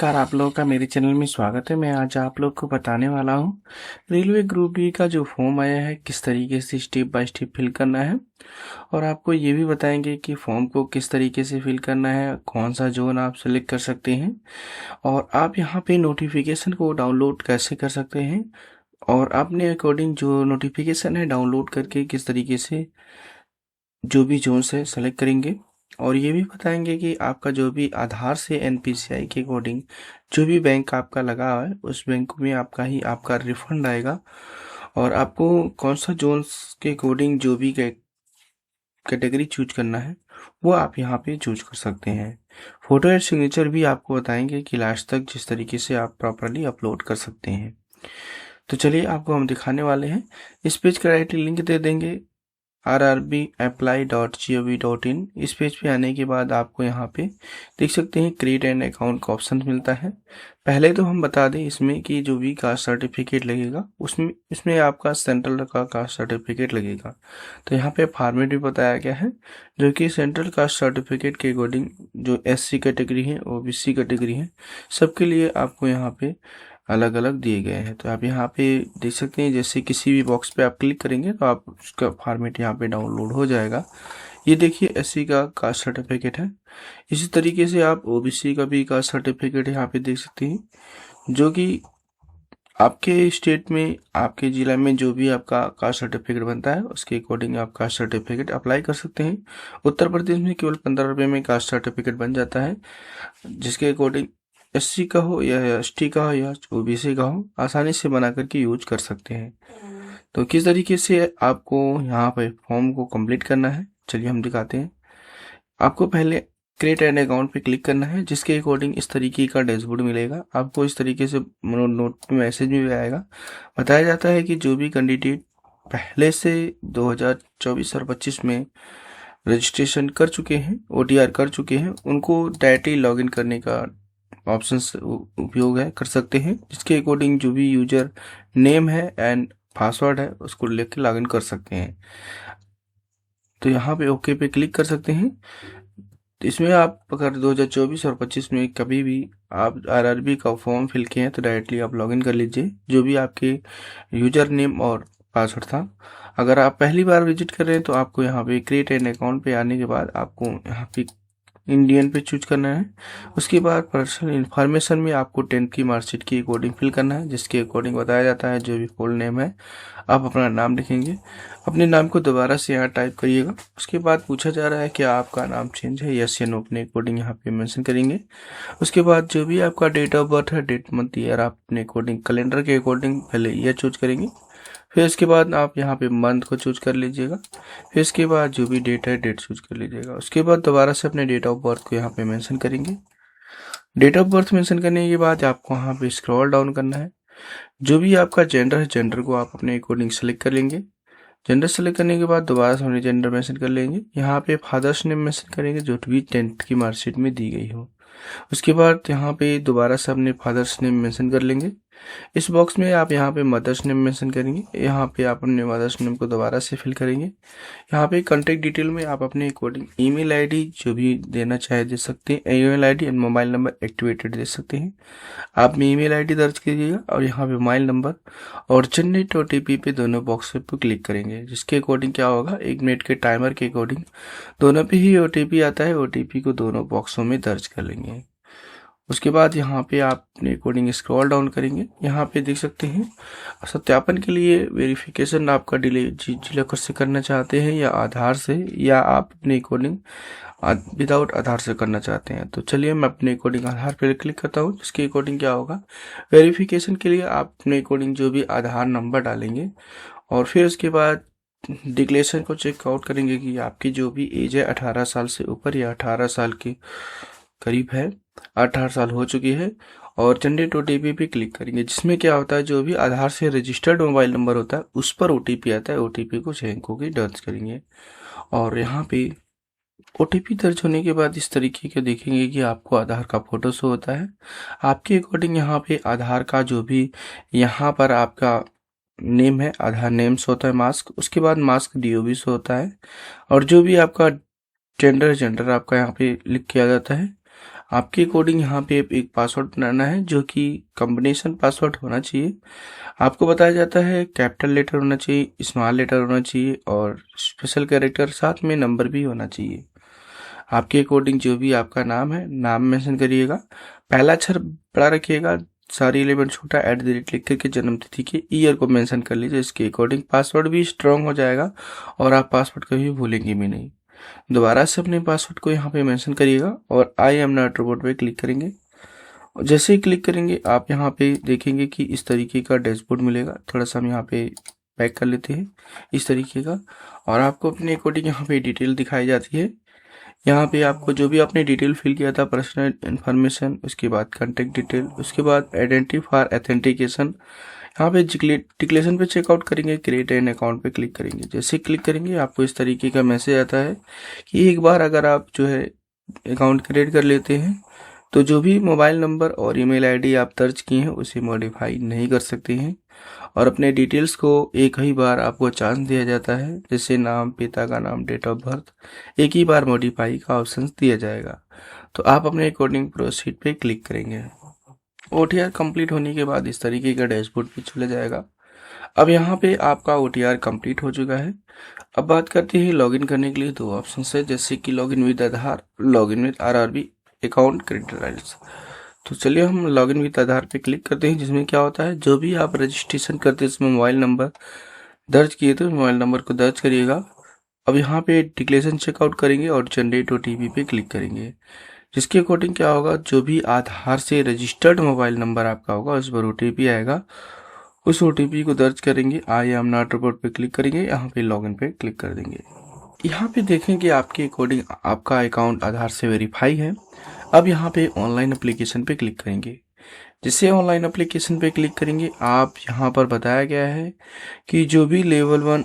नमस्कार, आप लोगों का मेरे चैनल में स्वागत है। मैं आज आप लोग को बताने वाला हूँ रेलवे ग्रुप बी का जो फॉर्म आया है किस तरीके से स्टेप बाय स्टेप फिल करना है, और आपको ये भी बताएंगे कि फॉर्म को किस तरीके से फिल करना है, कौन सा जोन आप सेलेक्ट कर सकते हैं, और आप यहाँ पे नोटिफिकेशन को डाउनलोड कैसे कर सकते हैं, और अपने अकॉर्डिंग जो नोटिफिकेशन है डाउनलोड करके किस तरीके से जो भी जोन से सेलेक्ट करेंगे। और ये भी बताएंगे कि आपका जो भी आधार से एनपीसीआई के अकॉर्डिंग जो भी बैंक आपका लगा हुआ है उस बैंक में आपका रिफंड आएगा, और आपको कौन सा जोन के अकॉर्डिंग जो भी कैटेगरी चूज करना है वो आप यहाँ पे चूज कर सकते हैं। फोटो एंड सिग्नेचर भी आपको बताएंगे कि लास्ट तक जिस तरीके से आप प्रॉपरली अपलोड कर सकते हैं। तो चलिए आपको हम दिखाने वाले हैं। इस पेज का राइट लिंक दे देंगे rrbapply.gov.in। इस पेज पे आने के बाद आपको यहाँ पे देख सकते हैं क्रिएट एन अकाउंट का ऑप्शन मिलता है। पहले तो हम बता दें इसमें कि जो भी कास्ट सर्टिफिकेट लगेगा इसमें आपका सेंट्रल का कास्ट सर्टिफिकेट लगेगा। तो यहाँ पे फॉर्मेट भी बताया गया है जो कि सेंट्रल कास्ट सर्टिफिकेट के अकॉर्डिंग जो एससी कैटेगरी है ओबीसी कैटेगरी है सबके लिए आपको यहाँ पे अलग अलग दिए गए हैं। तो आप यहाँ पे देख सकते हैं, जैसे किसी भी बॉक्स पे आप क्लिक करेंगे तो आप उसका फॉर्मेट यहाँ पे डाउनलोड हो जाएगा। ये देखिए एससी का कास्ट सर्टिफिकेट है। इसी तरीके से आप ओबीसी का भी कास्ट सर्टिफिकेट यहाँ पे देख सकते हैं, जो कि आपके स्टेट में आपके ज़िला में जो भी आपका कास्ट सर्टिफिकेट बनता है उसके अकॉर्डिंग आप कास्ट सर्टिफिकेट अप्लाई कर सकते हैं। उत्तर प्रदेश में केवल 15 रुपये में कास्ट सर्टिफिकेट बन जाता है, जिसके अकॉर्डिंग एससी का हो या एसटी का हो या ओबीसी का हो आसानी से बना करके यूज कर सकते हैं। तो किस तरीके से आपको यहाँ पे फॉर्म को कंप्लीट करना है चलिए हम दिखाते हैं। आपको पहले क्रिएट एन अकाउंट पे क्लिक करना है, जिसके अकॉर्डिंग इस तरीके का डैशबोर्ड मिलेगा। आपको इस तरीके से नोट मैसेज भी आएगा। बताया जाता है कि जो भी कैंडिडेट पहले से 2024 और 25 में रजिस्ट्रेशन कर चुके हैं, ओटीआर कर चुके हैं, उनको डायरेक्टली लॉगिन करने का ऑप्शंस उपयोग है कर सकते हैं, जिसके अकॉर्डिंग जो भी यूजर नेम है एंड पासवर्ड है उसको लेकर लॉगिन कर सकते हैं। तो यहाँ पे ओके पे क्लिक कर सकते हैं। तो इसमें आप अगर 2024 और 25 में कभी भी आप आरआरबी का फॉर्म फिल किए हैं तो डायरेक्टली आप लॉगिन कर लीजिए जो भी आपके यूजर नेम और पासवर्ड था। अगर आप पहली बार विजिट कर रहे हैं तो आपको यहाँ पे क्रिएट एन अकाउंट पे आने के बाद आपको यहाँ पे इंडियन पे चूज करना है। उसके बाद पर्सनल इन्फॉर्मेशन में आपको 10th की मार्कशीट की अकॉर्डिंग फिल करना है, जिसके अकॉर्डिंग बताया जाता है जो भी फुल नेम है आप अपना नाम लिखेंगे। अपने नाम को दोबारा से यहाँ टाइप करिएगा। उसके बाद पूछा जा रहा है कि आपका नाम चेंज है, यस या नो अपने अकॉर्डिंग यहाँ पे मेंशन करेंगे। उसके बाद जो भी आपका डेट ऑफ बर्थ है, डेट मंथ ईयर आप अपने अकॉर्डिंग कैलेंडर के अकॉर्डिंग पहले ईयर चूज करेंगे। फिर इसके बाद आप यहाँ पे मंथ को चूज कर लीजिएगा। फिर इसके बाद जो भी डेट है डेट चूज कर लीजिएगा। उसके बाद दोबारा से अपने डेट ऑफ बर्थ को यहाँ पे मेंशन करेंगे। डेट ऑफ बर्थ मेंशन करने के बाद आपको यहाँ पे स्क्रॉल डाउन करना है। जो भी आपका जेंडर है जेंडर को आप अपने अकॉर्डिंग सेलेक्ट कर लेंगे। जेंडर सेलेक्ट करने के बाद दोबारा से अपने जेंडर मेंशन कर लेंगे। यहाँ पे फादर्स नेम मेंशन करेंगे जो भी 10th की मार्कशीट में दी गई हो। उसके बाद यहाँ पे दोबारा से अपने फादर्स नेम मेंशन कर लेंगे। इस बॉक्स में आप यहाँ पे मदर्स नेम मेंशन करेंगे। यहाँ पे आप अपने मदर्स नेम को दोबारा से फिल करेंगे। यहाँ पे कॉन्टैक्ट डिटेल में आप अपने अकॉर्डिंग ईमेल आईडी जो भी देना चाहे दे सकते हैं। Email ID and mobile number activated दे सकते हैं। आप में ईमेल आईडी दर्ज कीजिएगा और यहाँ पे मोबाइल नंबर और जनरेट ओटीपी पे दोनों बॉक्स पे क्लिक करेंगे, जिसके अकॉर्डिंग क्या होगा 1 मिनट के टाइमर के अकॉर्डिंग दोनों पे ही ओटीपी आता है। ओटीपी को दोनों बॉक्सों में दर्ज कर लेंगे। उसके बाद यहाँ पे आप अपने अकॉर्डिंग स्क्रॉल डाउन करेंगे। यहाँ पे देख सकते हैं सत्यापन के लिए वेरिफिकेशन आपका डिलीवर से करना चाहते हैं या आधार से, या आप अपने अकॉर्डिंग विदाउट आधार से करना चाहते हैं। तो चलिए मैं अपने अकॉर्डिंग आधार पर क्लिक करता हूँ, जिसके अकॉर्डिंग क्या होगा वेरिफिकेशन के लिए आप अपने अकॉर्डिंग जो भी आधार नंबर डालेंगे, और फिर उसके बाद डिक्लेरेशन को चेकआउट करेंगे कि आपकी जो भी एज है 18 साल से ऊपर या 18 साल के करीब है, 18 साल हो चुकी है, और जनरेट ओटीपी पे क्लिक करेंगे, जिसमें क्या होता है जो भी आधार से रजिस्टर्ड मोबाइल नंबर होता है उस पर ओटीपी आता है। ओटीपी को चेक होकर दर्ज करेंगे, और यहाँ पे ओटीपी दर्ज होने के बाद इस तरीके के देखेंगे कि आपको आधार का फोटो शो होता है। आपके अकॉर्डिंग यहाँ पे आधार का जो भी यहाँ पर आपका नेम है आधार नेम शो होता है मास्क। उसके बाद मास्क डीओबी शो होता है, और जो भी आपका जेंडर आपका यहाँ पे लिख किया जाता है। आपके अकॉर्डिंग यहाँ पे एक पासवर्ड बनाना है जो कि कॉम्बिनेशन पासवर्ड होना चाहिए। आपको बताया जाता है कैपिटल लेटर होना चाहिए, स्मॉल लेटर होना चाहिए और स्पेशल कैरेक्टर, साथ में नंबर भी होना चाहिए। आपके अकॉर्डिंग जो भी आपका नाम है, नाम मेंशन करिएगा, पहला अक्षर बड़ा रखिएगा, सारी एलिमेंट छोटा, @ लिख करके जन्म तिथि के ईयर को मेंशन कर लीजिए। इसके अकॉर्डिंग पासवर्ड भी स्ट्रांग हो जाएगा और आप पासवर्ड कभी भूलेंगे भी नहीं। दोबारा से अपने पासवर्ड को यहाँ पे मेंशन करिएगा और आई एम नॉट रोबोट पे क्लिक करेंगे। और जैसे ही क्लिक करेंगे आप यहाँ पे देखेंगे कि इस तरीके का डैशबोर्ड मिलेगा। थोड़ा सा हम यहाँ पे बैक कर लेते हैं इस तरीके का, और आपको अपने अकॉर्डिंग यहाँ पे डिटेल दिखाई जाती है। यहाँ पे आपको जो भी आपने डिटेल फिल किया था, पर्सनल इन्फॉर्मेशन, उसके बाद कॉन्टेक्ट डिटेल, उसके बाद आइडेंटिटी फॉर ऑथेंटिकेशन, यहाँ पे डिक्लेरेशन पे चेकआउट करेंगे, क्रिएट एन अकाउंट पे क्लिक करेंगे। जैसे क्लिक करेंगे आपको इस तरीके का मैसेज आता है कि एक बार अगर आप जो है अकाउंट क्रिएट कर लेते हैं तो जो भी मोबाइल नंबर और ईमेल आईडी आप दर्ज किए हैं उसे मॉडिफाई नहीं कर सकते हैं, और अपने डिटेल्स को एक ही बार आपको चांस दिया जाता है, जैसे नाम, पिता का नाम, डेट ऑफ बर्थ, एक ही बार मॉडिफाई का ऑप्शन दिया जाएगा। तो आप अपने अकॉर्डिंग प्रोसीड पे क्लिक करेंगे। OTR कंप्लीट होने के बाद इस तरीके का डैशबोर्ड पे चला जाएगा। अब यहाँ पे आपका OTR कंप्लीट हो चुका है। अब बात करते हैं लॉगिन करने के लिए 2 ऑप्शन है, जैसे कि login with Aadhaar, login with RRB account क्रेडिटराइज। तो चलिए हम लॉगिन विद आधार पे क्लिक करते हैं, जिसमें क्या होता है, जो भी आप रजिस्ट्रेशन करते हैं इसमें मोबाइल नंबर दर्ज किए तो मोबाइल नंबर को दर्ज करिएगा। अब यहाँ पे डिक्लेरेशन चेकआउट करेंगे और जनरेट OTP पे क्लिक करेंगे, जिसके अकॉर्डिंग क्या होगा, जो भी आधार से रजिस्टर्ड मोबाइल नंबर आपका होगा उस पर OTP आएगा। उस OTP को दर्ज करेंगे, आई एम नॉट रोबोट पे क्लिक करेंगे, यहाँ पे लॉगिन पे क्लिक कर देंगे। यहाँ पे देखेंगे आपके अकॉर्डिंग आपका अकाउंट आधार से वेरीफाई है। अब यहाँ पे ऑनलाइन एप्लीकेशन पे क्लिक करेंगे। जिससे ऑनलाइन एप्लीकेशन पे क्लिक करेंगे, आप यहाँ पर बताया गया है कि जो भी लेवल 1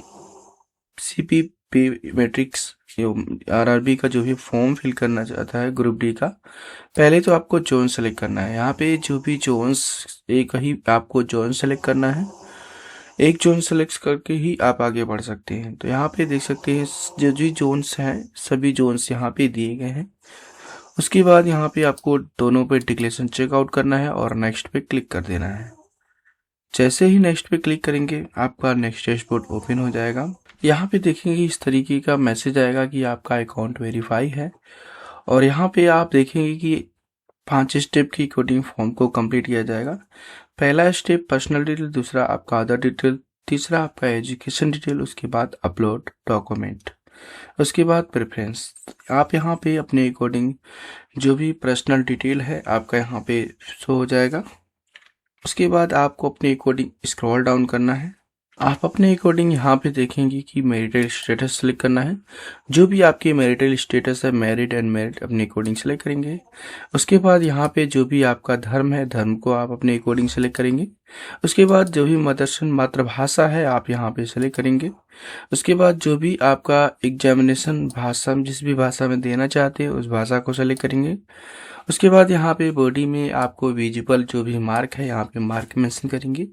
CP पे मैट्रिक्स RRB का जो भी फॉर्म फिल करना चाहता है ग्रुप D का, पहले तो आपको जोन सेलेक्ट करना है। यहाँ पे जो भी जोन्स, एक ही आपको जोन सेलेक्ट करना है, एक जोन सेलेक्ट करके ही आप आगे बढ़ सकते हैं। तो यहाँ पे देख सकते हैं जो भी जोन्स हैं सभी जोन्स यहाँ पे दिए गए हैं। उसके बाद यहाँ पे आपको दोनों पे डिक्लेरेशन चेकआउट करना है और नेक्स्ट पे क्लिक कर देना है। जैसे ही नेक्स्ट पे क्लिक करेंगे आपका नेक्स्ट डैशबोर्ड ओपन हो जाएगा। यहाँ पे देखेंगे इस तरीके का मैसेज आएगा कि आपका अकाउंट वेरीफाई है, और यहाँ पे आप देखेंगे कि 5 स्टेप की कोडिंग फॉर्म को कंप्लीट किया जाएगा। पहला स्टेप पर्सनल डिटेल, दूसरा आपका आधार डिटेल, तीसरा आपका एजुकेशन डिटेल, उसके बाद अपलोड डॉक्यूमेंट, उसके बाद प्रेफरेंस। आप यहाँ पे अपने अकॉर्डिंग जो भी पर्सनल डिटेल है आपका यहाँ पे शो हो जाएगा। उसके बाद आपको अपने अकॉर्डिंग स्क्रॉल डाउन करना है। आप अपने अकॉर्डिंग यहाँ पे देखेंगे कि मैरिटल स्टेटस सेलेक्ट करना है। जो भी आपकी मैरिटल स्टेटस है, मैरिड अनमैरिड, अपने अकॉर्डिंग सेलेक्ट करेंगे। उसके बाद यहाँ पे जो भी आपका धर्म है, धर्म को आप अपने अकॉर्डिंग सेलेक्ट करेंगे। उसके बाद जो भी मदरसन मातृभाषा है आप यहाँ पे सेलेक्ट करेंगे। उसके बाद जो भी आपका एग्जामिनेशन भाषा, जिस भी भाषा में देना चाहते हैं उस भाषा को सेलेक्ट करेंगे। उसके बाद यहाँ पे बॉडी में आपको विजिबल जो भी मार्क है यहाँ पे मार्क मेंशन करेंगे,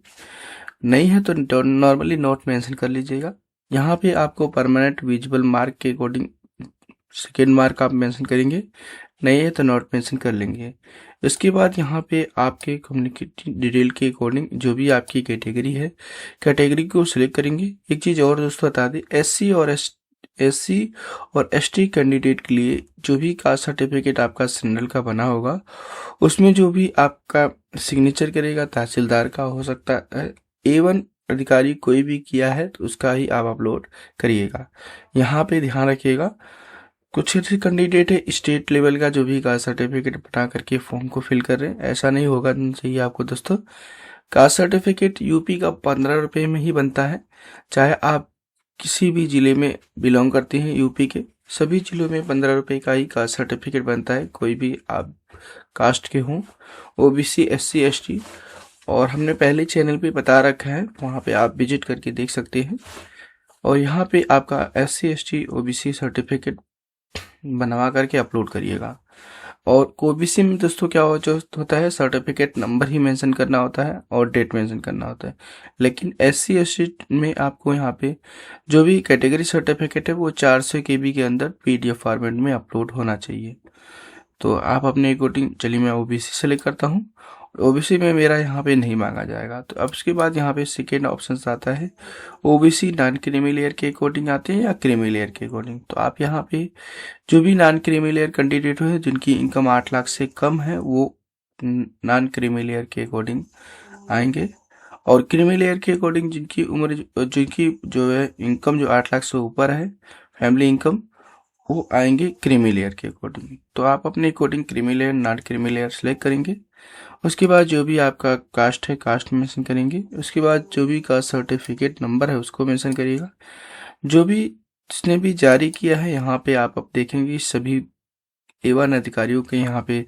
नहीं है तो नॉर्मली नोट मेंशन कर लीजिएगा। यहाँ पे आपको परमानेंट विजिबल मार्क के अकॉर्डिंग सेकेंड मार्क आप मेंशन करेंगे, नहीं है तो नोट मेंशन कर लेंगे। उसके बाद यहाँ पे आपके कम्युनिकेटिव डिटेल के अकॉर्डिंग जो भी आपकी कैटेगरी है, कैटेगरी को सिलेक्ट करेंगे। एक चीज़ और दोस्तों बता दें, SC और ST कैंडिडेट के लिए जो भी कास्ट सर्टिफिकेट आपका सेंट्रल का बना होगा उसमें जो भी आपका सिग्नेचर करेगा तहसीलदार का हो सकता है, A1 अधिकारी कोई भी किया है तो उसका ही आप अपलोड करिएगा। यहाँ पे ध्यान रखिएगा, कुछ ऐसे कैंडिडेट है स्टेट लेवल का जो भी कास्ट सर्टिफिकेट बना करके फॉर्म को फिल कर रहे हैं, ऐसा नहीं होगा चाहिए आपको दोस्तों। कास्ट सर्टिफिकेट यूपी का 15 रुपये में ही बनता है, चाहे आप किसी भी ज़िले में बिलोंग करते हैं। यूपी के सभी ज़िलों में 15 रुपये का ही कास्ट सर्टिफिकेट बनता है, कोई भी आप कास्ट के हों, OBC SC ST। और हमने पहले चैनल पे बता रखा है, वहाँ पे आप विजिट करके देख सकते हैं। और यहाँ पे आपका SC ST OBC सर्टिफिकेट बनवा करके अपलोड करिएगा। और OBC में दोस्तों क्या होता है, सर्टिफिकेट नंबर ही मेंशन करना होता है और डेट मेंशन करना होता है। लेकिन SC ST में आपको यहाँ पे जो भी कैटेगरी सर्टिफिकेट है वो 400 KB के अंदर PDF फॉर्मेट में अपलोड होना चाहिए। तो आप अपने अकॉर्डिंग, चलिए मैं ओबीसी सेलेक्ट करता हूँ। ओबीसी में मेरा यहाँ पे नहीं मांगा जाएगा। तो अब उसके बाद यहाँ पे सेकेंड ऑप्शन आता है ओबीसी नॉन क्रीमी लेयर के अकॉर्डिंग आते हैं या क्रीमी लेयर के अकॉर्डिंग। तो आप यहाँ पे जो भी नॉन क्रीमी लेयर कैंडिडेट है जिनकी इनकम 8 लाख से कम है वो नॉन क्रीमी लेयर के अकॉर्डिंग आएंगे, और क्रीमी लेयर के अकॉर्डिंग जिनकी उम्र जिनकी जो है इनकम जो 8 लाख से ऊपर है फैमिली इनकम, वो आएंगे क्रीमी लेयर के अकॉर्डिंग। तो आप अपने according creamy layer non creamy layer select करेंगे। उसके बाद जो भी आपका कास्ट है कास्ट मेंशन करेंगे। उसके बाद जो भी कास्ट सर्टिफिकेट नंबर है उसको मेंशन करिएगा। जो भी जिसने भी जारी किया है यहाँ पे आप अब देखेंगे सभी A1 अधिकारियों के यहाँ पे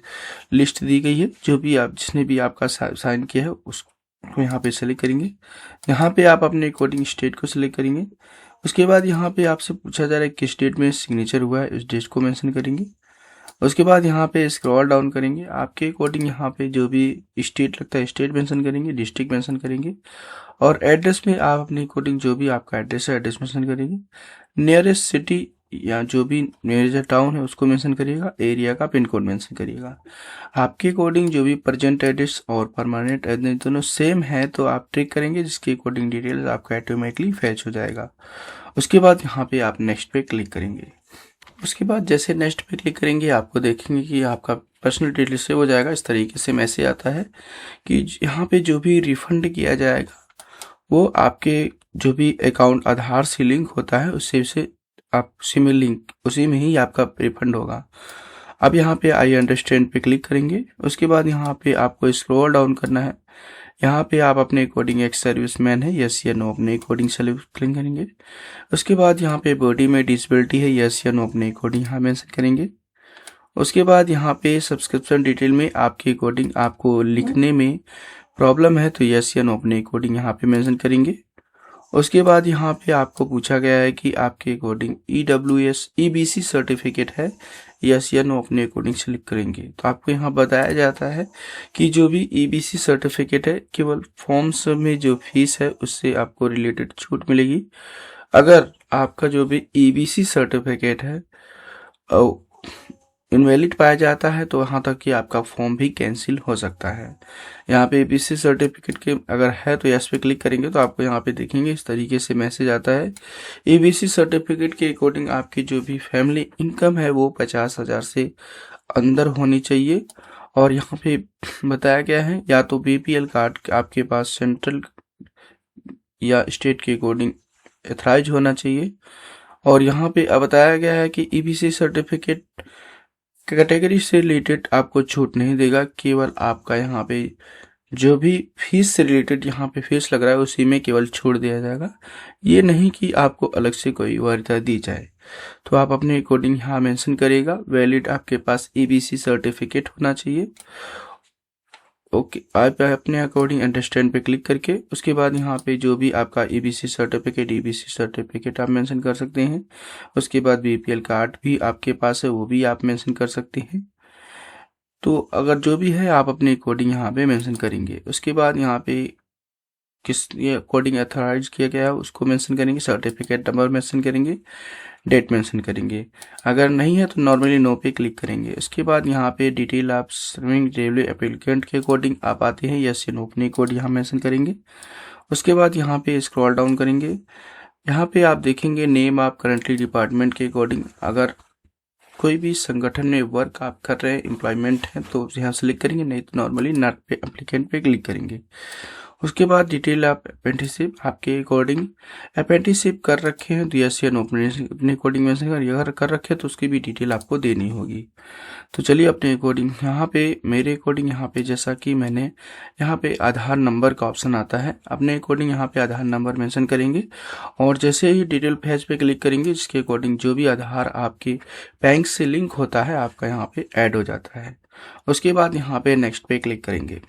लिस्ट दी गई है। जो भी आप जिसने भी आपका साइन किया है उसको यहाँ पे सेलेक्ट करेंगे। यहाँ पे आप अपने अकॉर्डिंग स्टेट को सिलेक्ट करेंगे। उसके बाद यहाँ पे आपसे पूछा जा रहा है किस डेट में सिग्नेचर हुआ है, उस डेट को मेंशन करेंगे। उसके बाद यहाँ पे स्क्रॉल डाउन करेंगे, आपके अकॉर्डिंग यहाँ पे जो भी स्टेट लगता है स्टेट मेंशन करेंगे, डिस्ट्रिक्ट मेंशन करेंगे, और एड्रेस में आप अपने अकॉर्डिंग जो भी आपका एड्रेस है एड्रेस मेंशन करेंगे। नियरेस्ट सिटी या जो भी नियरेस्ट टाउन है उसको मेंशन करिएगा। एरिया का पिन कोड मेंशन करिएगा। आपके अकॉर्डिंग जो भी प्रेजेंट एड्रेस और परमानेंट एड्रेस दोनों सेम है तो आप ट्रिक करेंगे, जिसके अकॉर्डिंग डिटेल्स आपका ऑटोमेटिकली फैच हो जाएगा। उसके बाद यहाँ पे आप नेक्स्ट पे क्लिक करेंगे। उसके बाद जैसे नेक्स्ट पे क्लिक करेंगे आपको देखेंगे कि आपका पर्सनल डिटेल सेव हो जाएगा। इस तरीके से मैसेज आता है कि यहाँ पे जो भी रिफंड किया जाएगा वो आपके जो भी अकाउंट आधार से लिंक होता है उससे आप उसी में ही आपका रिफंड होगा। अब यहाँ पे आई अंडरस्टैंड पे क्लिक करेंगे। उसके बाद यहाँ पे आपको स्क्रॉल डाउन करना है। यहाँ पे आप अपने अकॉर्डिंग एक सर्विसमैन है यस या नो अपने अकॉर्डिंग सेलेक्ट करेंगे। उसके बाद यहाँ पे बॉडी में डिसेबिलिटी है यस या नो अपने अकॉर्डिंग यहाँ मेंशन करेंगे। उसके बाद यहाँ पे सब्सक्रिप्शन डिटेल में आपके अकॉर्डिंग आपको लिखने में प्रॉब्लम है तो यस या नो अपने अकॉर्डिंग यहाँ पे मेंशन करेंगे। उसके बाद यहाँ पे आपको पूछा गया है कि आपके अकॉर्डिंग EBC सर्टिफिकेट है यस या नो अपने अकॉर्डिंग सेलेक्ट करेंगे। तो आपको यहाँ बताया जाता है कि जो भी EBC सर्टिफिकेट है केवल फॉर्म्स में जो फीस है उससे आपको रिलेटेड छूट मिलेगी। अगर आपका जो भी EBC सर्टिफिकेट है इनवैलिड पाया जाता है तो वहाँ तक कि आपका फॉर्म भी कैंसिल हो सकता है। यहाँ पे EBC सर्टिफिकेट के अगर है तो यस पे क्लिक करेंगे तो आपको यहाँ पे देखेंगे इस तरीके से मैसेज आता है। EBC सर्टिफिकेट के अकॉर्डिंग आपकी जो भी फैमिली इनकम है वो 50,000 से अंदर होनी चाहिए। और यहाँ पे बताया गया है या तो BPL कार्ड आपके पास सेंट्रल या स्टेट के अकॉर्डिंग एथराइज होना चाहिए। और यहाँ पे बताया गया है कि EBC सर्टिफिकेट कैटेगरी से रिलेटेड आपको छूट नहीं देगा, केवल आपका यहाँ पे जो भी फीस से रिलेटेड यहाँ पे फीस लग रहा है उसी में केवल छूट दिया जाएगा। ये नहीं कि आपको अलग से कोई वरीयता दी जाए। तो आप अपने अकॉर्डिंग यहाँ मेंशन करिएगा वैलिड आपके पास EBC सर्टिफिकेट होना चाहिए। ओके, आप अपने अकॉर्डिंग अंडरस्टैंड पे क्लिक करके उसके बाद यहाँ पे जो भी आपका EBC सर्टिफिकेट आप मेंशन कर सकते हैं। उसके बाद BPL कार्ड भी आपके पास है वो भी आप मेंशन कर सकते हैं। तो अगर जो भी है आप अपने अकॉर्डिंग यहाँ पे मेंशन करेंगे। उसके बाद यहाँ पे किस ये अकॉर्डिंग अथॉराइज किया गया है उसको मेंशन करेंगे, सर्टिफिकेट नंबर मेंशन करेंगे, डेट मेंशन करेंगे। अगर नहीं है तो नॉर्मली नो पे क्लिक करेंगे। उसके बाद यहाँ पे डिटेल आप सर्विंग रेलवे एप्लीकेंट के अकॉर्डिंग आप आते हैं यस या नो अपने कोड यहाँ मेंशन करेंगे। उसके बाद यहाँ पे स्क्रॉल डाउन करेंगे। यहाँ पे आप देखेंगे नेम आप करंटली डिपार्टमेंट के अकॉर्डिंग अगर कोई भी संगठन में वर्क आप कर रहे हैं एम्प्लॉयमेंट है तो यहाँ सेलेक्ट करेंगे, नहीं तो नॉर्मली नॉट पे एप्लीकेंट पे क्लिक करेंगे। उसके बाद डिटेल आप अप्रेंटिसशिप आपके अकॉर्डिंग अप्रेंटिसशिप कर रखे हैं तो यस या नो अपने अकॉर्डिंग मेंशन अगर कर रखे हैं तो उसकी भी डिटेल आपको देनी होगी। तो चलिए अपने अकॉर्डिंग यहाँ पे मेरे अकॉर्डिंग यहाँ पे जैसा कि मैंने यहाँ पे आधार नंबर का ऑप्शन आता है, अपने अकॉर्डिंग यहाँ पे आधार नंबर मेंशन करेंगे और जैसे ही डिटेल पेज पे क्लिक करेंगे जिसके अकॉर्डिंग जो भी आधार आपके बैंक से लिंक होता है आपका यहाँ पे ऐड हो जाता है। उसके बाद यहाँ पे नेक्स्ट पे क्लिक करेंगे।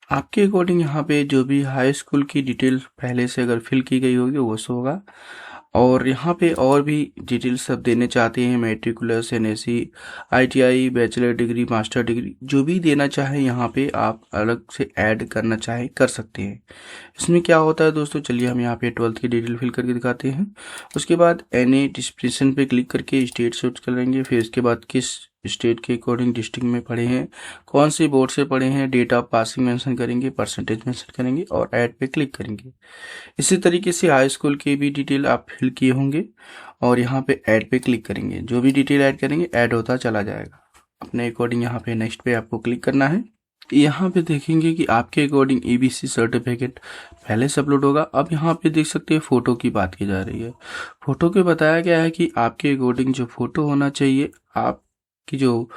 आपके अकॉर्डिंग यहाँ पे जो भी हाई स्कूल की डिटेल पहले से अगर फिल की गई होगी वो शो होगा। और यहाँ पे और भी डिटेल सब देने चाहते हैं मैट्रिकुलस NSC ITI bachelor degree master degree जो भी देना चाहे यहाँ पे आप अलग से ऐड करना चाहे कर सकते हैं। इसमें क्या होता है दोस्तों, चलिए हम यहाँ पे 12th की डिटेल फिल करके दिखाते हैं। उसके बाद NA डिस्क्रिप्शन पे क्लिक करके स्टेट सर्च करेंगे, फिर उसके बाद किस स्टेट के अकॉर्डिंग डिस्ट्रिक्ट में पढ़े हैं, कौन सी बोर्ड से पढ़े हैं, डेट ऑफ पासिंग मेंशन करेंगे, परसेंटेज मेंशन करेंगे और ऐड पे क्लिक करेंगे। इसी तरीके से हाई स्कूल की भी डिटेल आप फिल किए होंगे और यहाँ पे ऐड पे क्लिक करेंगे। जो भी डिटेल ऐड करेंगे ऐड होता चला जाएगा। अपने अकॉर्डिंग यहाँ पे नेक्स्ट पे आपको क्लिक करना है। यहाँ पे देखेंगे कि आपके अकॉर्डिंग EBC सर्टिफिकेट पहले से अपलोड होगा। अब यहाँ पे देख सकते हैं फ़ोटो की बात की जा रही है। फ़ोटो के बताया गया है कि आपके अकॉर्डिंग जो फ़ोटो होना चाहिए, आपकी जो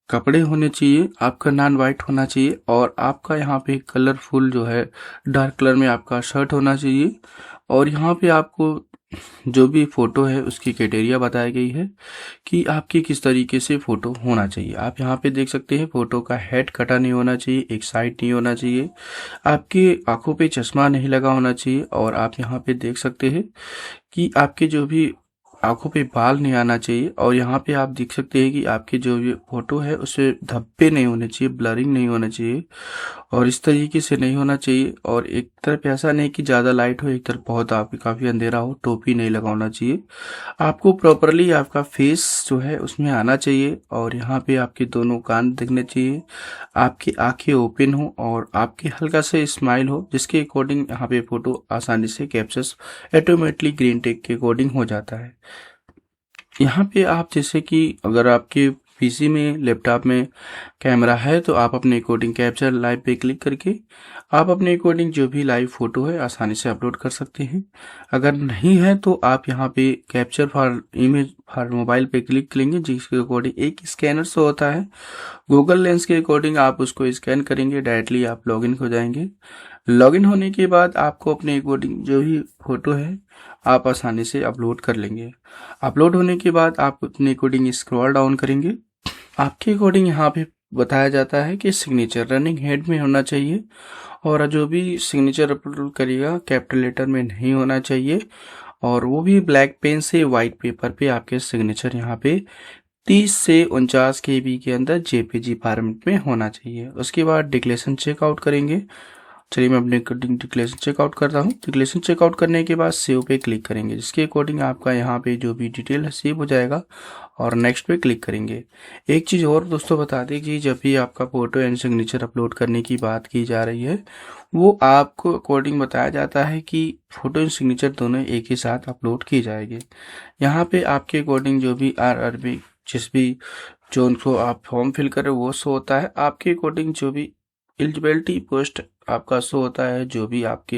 कपड़े होने चाहिए, आपका नॉन वाइट होना चाहिए और आपका यहाँ पे कलरफुल जो है डार्क कलर में आपका शर्ट होना चाहिए। और यहाँ पे आपको जो भी फ़ोटो है उसकी क्राइटेरिया बताई गई है कि आपकी किस तरीके से फ़ोटो होना चाहिए। आप यहाँ पे देख सकते हैं फ़ोटो का हेड कटा नहीं होना चाहिए, एक साइड नहीं होना चाहिए, आपके आंखों पे चश्मा नहीं लगा होना चाहिए और आप यहाँ पे देख सकते हैं कि आपके जो भी आंखों पे बाल नहीं आना चाहिए। और यहाँ पे आप देख सकते हैं कि आपकी जो ये फ़ोटो है उससे धब्बे नहीं होने चाहिए, ब्लरिंग नहीं होना चाहिए और इस तरीके से नहीं होना चाहिए। और एक तरफ ऐसा नहीं कि ज़्यादा लाइट हो, एक तरफ बहुत आप काफ़ी अंधेरा हो, टोपी नहीं लगाना चाहिए। आपको प्रॉपरली आपका फेस जो है उसमें आना चाहिए और यहाँ पे आपके दोनों कान दिखने चाहिए, आपकी आंखें ओपन हो और आपकी हल्का से स्माइल हो, जिसके अकॉर्डिंग यहाँ पे फ़ोटो आसानी से कैप्चर्स ऑटोमेटिकली ग्रीन टिक के अकॉर्डिंग हो जाता है। यहाँ पे आप जैसे कि अगर आपके पीसी में, लैपटॉप में कैमरा है तो आप अपने अकॉर्डिंग कैप्चर लाइव पे क्लिक करके आप अपने अकॉर्डिंग जो भी लाइव फ़ोटो है आसानी से अपलोड कर सकते हैं। अगर नहीं है तो आप यहाँ पे capture for image for mobile पे क्लिक करेंगे, जिसके अकॉर्डिंग एक स्कैनर से होता है गूगल लेंस के अकॉर्डिंग। आप उसको स्कैन करेंगे, डायरेक्टली आप लॉगिन हो जाएंगे। लॉगिन होने के बाद आपको अपने अकॉर्डिंग जो भी फ़ोटो है आप आसानी से अपलोड कर लेंगे। अपलोड होने के बाद आप अपने अकॉर्डिंग स्क्रॉल डाउन करेंगे। आपके अकॉर्डिंग यहाँ पे बताया जाता है कि सिग्नेचर रनिंग हेड में होना चाहिए और जो भी सिग्नेचर अपलोड करेगा कैपिटल लेटर में नहीं होना चाहिए और वो भी ब्लैक पेन से वाइट पेपर पे आपके सिग्नेचर यहाँ पे 30 से 49 KB के अंदर JPG फॉर्मेट में होना चाहिए। उसके बाद डिक्लेरेशन चेकआउट करेंगे। चलिए मैं अपने अकॉर्डिंग डिक्लेरेशन चेकआउट करता हूँ। डिक्लेरेशन चेकआउट करने के बाद सेव पे क्लिक करेंगे, जिसके अकॉर्डिंग आपका यहाँ पे जो भी डिटेल है सेव हो जाएगा और नेक्स्ट पे क्लिक करेंगे। एक चीज़ और दोस्तों बता दें कि जब भी आपका फ़ोटो एंड सिग्नेचर अपलोड करने की बात की जा रही है, वो आपको अकॉर्डिंग बताया जाता है कि फ़ोटो एंड सिग्नेचर दोनों एक ही साथ अपलोड की जाएगी। यहाँ पे आपके अकॉर्डिंग जो भी RRB जिस भी जो उनको आप फॉर्म फिल करें वो शो होता है। आपके अकॉर्डिंग जो भी एलिजिबिलिटी पोस्ट आपका शो होता है, जो भी आपके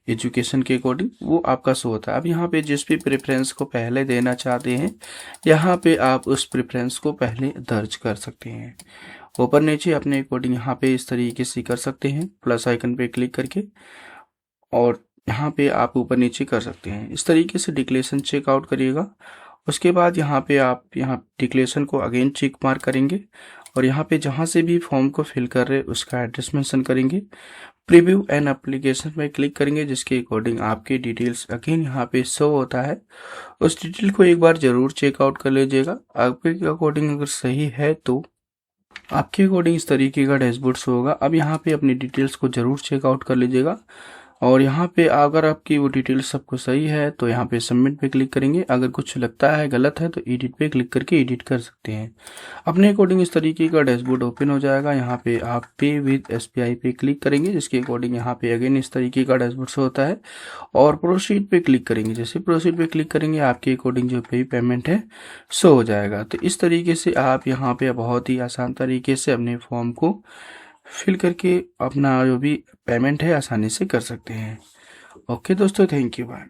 एजुकेशन के अकॉर्डिंग वो आपका शो होता है। अब यहाँ पे जिस भी प्रेफरेंस को पहले देना चाहते हैं, यहाँ पे आप उस प्रेफरेंस को पहले दर्ज कर सकते हैं। ऊपर नीचे अपने अकॉर्डिंग यहाँ पे इस तरीके से कर सकते हैं, प्लस आइकन पे क्लिक करके, और यहाँ पे आप ऊपर नीचे कर सकते हैं। इस तरीके से डिक्लेरेशन चेकआउट करिएगा। उसके बाद यहाँ पे आप डिक्लेरेशन को अगेन चेक मार्क करेंगे और यहाँ पे जहाँ से भी फॉर्म को फिल कर रहे उसका एड्रेस मेंशन करेंगे। प्रीव्यू एंड एप्लीकेशन में क्लिक करेंगे, जिसके अकॉर्डिंग आपके डिटेल्स अगेन यहाँ पे शो होता है। उस डिटेल को एक बार ज़रूर चेकआउट कर लीजिएगा। आपके अकॉर्डिंग अगर सही है तो आपके अकॉर्डिंग इस तरीके का डैशबोर्ड शो होगा। अब यहाँ पे अपनी डिटेल्स को ज़रूर चेकआउट कर लीजिएगा और यहाँ पे अगर आपकी वो डिटेल्स सबको सही है तो यहाँ पे सबमिट पे क्लिक करेंगे। अगर कुछ लगता है गलत है तो एडिट पे क्लिक करके एडिट कर सकते हैं। अपने अकॉर्डिंग इस तरीके का डैशबोर्ड ओपन हो जाएगा। यहाँ पे आप पे विद SBI पे क्लिक करेंगे, जिसके अकॉर्डिंग यहाँ पे अगेन इस तरीके का डैशबोर्ड शो होता है और प्रोसीड पे क्लिक करेंगे। जैसे प्रोसीड पे क्लिक करेंगे आपके अकॉर्डिंग जो पेमेंट है शो हो जाएगा। तो इस तरीके से आप यहाँ पे बहुत ही आसान तरीके से अपने फॉर्म को फिल करके अपना जो भी पेमेंट है आसानी से कर सकते हैं। ओके दोस्तों, थैंक यू, बाय।